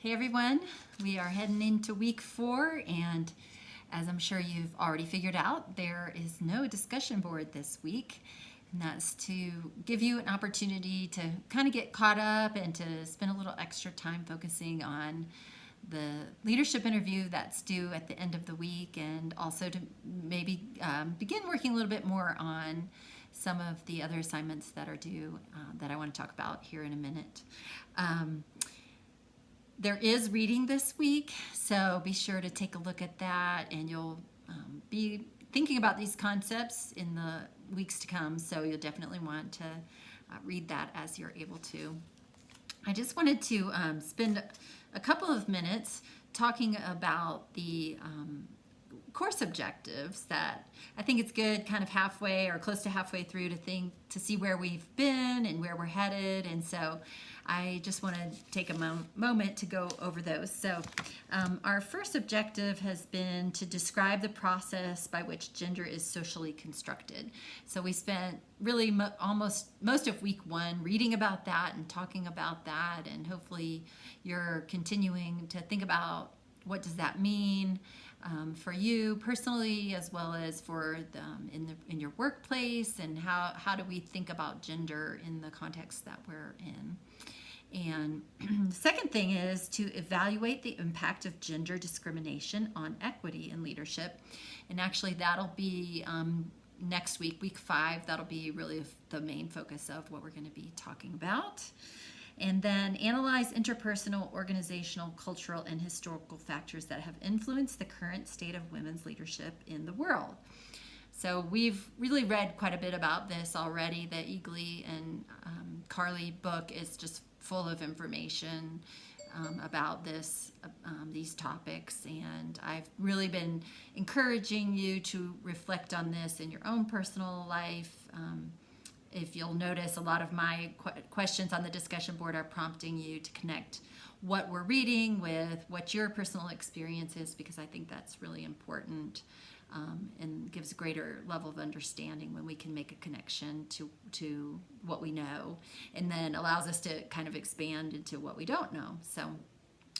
Hey everyone, we are heading into week 4, and as I'm sure you've already figured out, there is no discussion board this week. And that's to give you an opportunity to kind of get caught up and to spend a little extra time focusing on the leadership interview that's due at the end of the week, and also to maybe begin working a little bit more on some of the other assignments that are due that I want to talk about here in a minute. There is reading this week, so be sure to take a look at that, and you'll be thinking about these concepts in the weeks to come, so you'll definitely want to read that as you're able to. I just wanted to spend a couple of minutes talking about the course objectives that I think it's good kind of halfway or close to halfway through to see where we've been and where we're headed. And so I just want to take a moment to go over those. So our first objective has been to describe the process by which gender is socially constructed. So we spent really almost most of week 1 reading about that and talking about that, and hopefully you're continuing to think about what does that mean for you personally, as well as for in your workplace, and how do we think about gender in the context that we're in. And the second thing is to evaluate the impact of gender discrimination on equity in leadership. And actually that'll be next week, week 5, that'll be really the main focus of what we're going to be talking about. And then analyze interpersonal, organizational, cultural, and historical factors that have influenced the current state of women's leadership in the world. So we've really read quite a bit about this already. The Eagly and Carly book is just full of information about these topics, and I've really been encouraging you to reflect on this in your own personal life. If you'll notice, a lot of my questions on the discussion board are prompting you to connect what we're reading with what your personal experience is, because I think that's really important and gives a greater level of understanding when we can make a connection to what we know, and then allows us to kind of expand into what we don't know. So,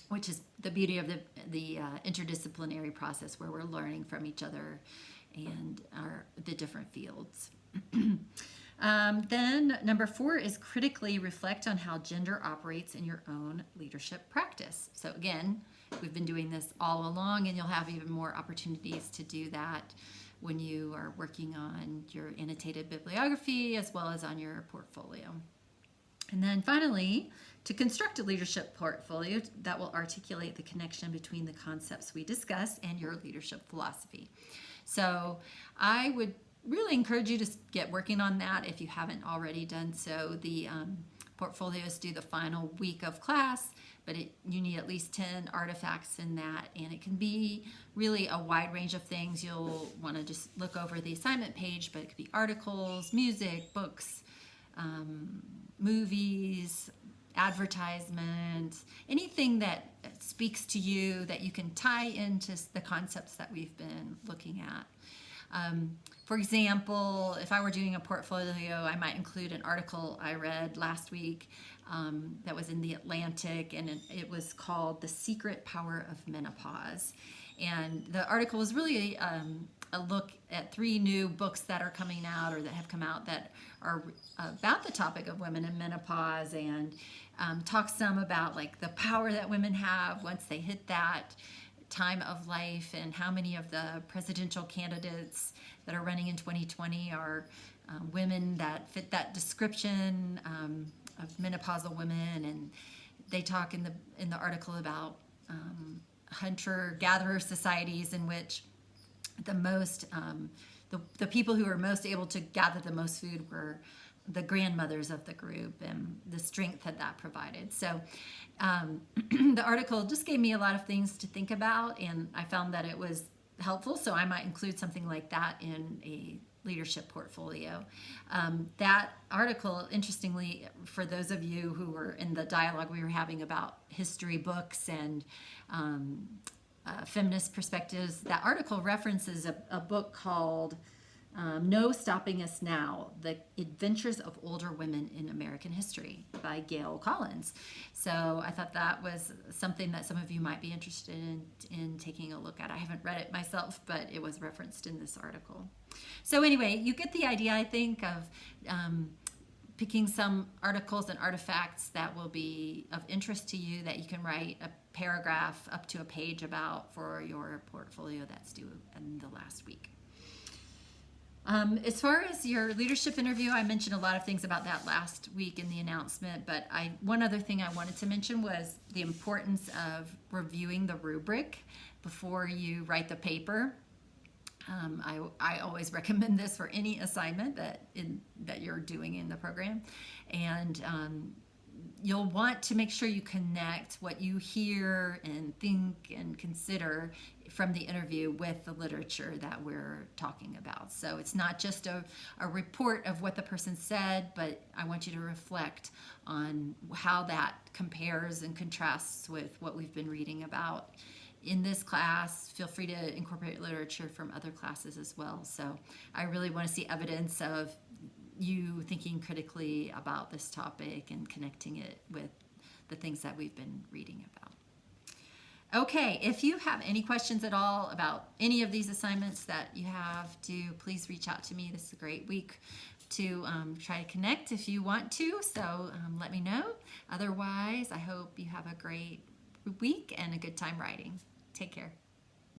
which is the beauty of the interdisciplinary process, where we're learning from each other and the different fields. Then number 4 is critically reflect on how gender operates in your own leadership practice. So again, we've been doing this all along, and you'll have even more opportunities to do that when you are working on your annotated bibliography as well as on your portfolio. And then finally, to construct a leadership portfolio that will articulate the connection between the concepts we discuss and your leadership philosophy. So I would really encourage you to get working on that if you haven't already done so. The portfolios do the final week of class, but you need at least 10 artifacts in that, and it can be really a wide range of things. You'll want to just look over the assignment page, but it could be articles, music, books, movies, advertisements, anything that speaks to you that you can tie into the concepts that we've been looking at. For example, if I were doing a portfolio, I might include an article I read last week that was in The Atlantic, and it was called The Secret Power of Menopause. And the article was really a look at 3 new books that are coming out or that have come out that are about the topic of women in menopause, and talk some about like the power that women have once they hit that time of life, and how many of the presidential candidates that are running in 2020 are women that fit that description of menopausal women. And they talk in the article about hunter-gatherer societies in which the people who were most able to gather the most food were the grandmothers of the group, and the strength that provided. So the article just gave me a lot of things to think about, and I found that it was helpful, so I might include something like that in a leadership portfolio. That article, interestingly, for those of you who were in the dialogue we were having about history books and feminist perspectives, that article references a book called No Stopping Us Now: The Adventures of Older Women in American History by Gail Collins. So I thought that was something that some of you might be interested in taking a look at. I haven't read it myself, but it was referenced in this article. So anyway, you get the idea, I think, of picking some articles and artifacts that will be of interest to you that you can write a paragraph up to a page about for your portfolio that's due in the last week. As far as your leadership interview, I mentioned a lot of things about that last week in the announcement, but one other thing I wanted to mention was the importance of reviewing the rubric before you write the paper. I always recommend this for any assignment that you're doing in the program, and you'll want to make sure you connect what you hear and think and consider from the interview with the literature that we're talking about. So it's not just a report of what the person said, but I want you to reflect on how that compares and contrasts with what we've been reading about in this class. Feel free to incorporate literature from other classes as well. So I really want to see evidence of you thinking critically about this topic and connecting it with the things that we've been reading about. Okay, if you have any questions at all about any of these assignments that you have, please reach out to me. This is a great week to try to connect if you want to, so let me know. Otherwise, I hope you have a great week and a good time writing. Take care.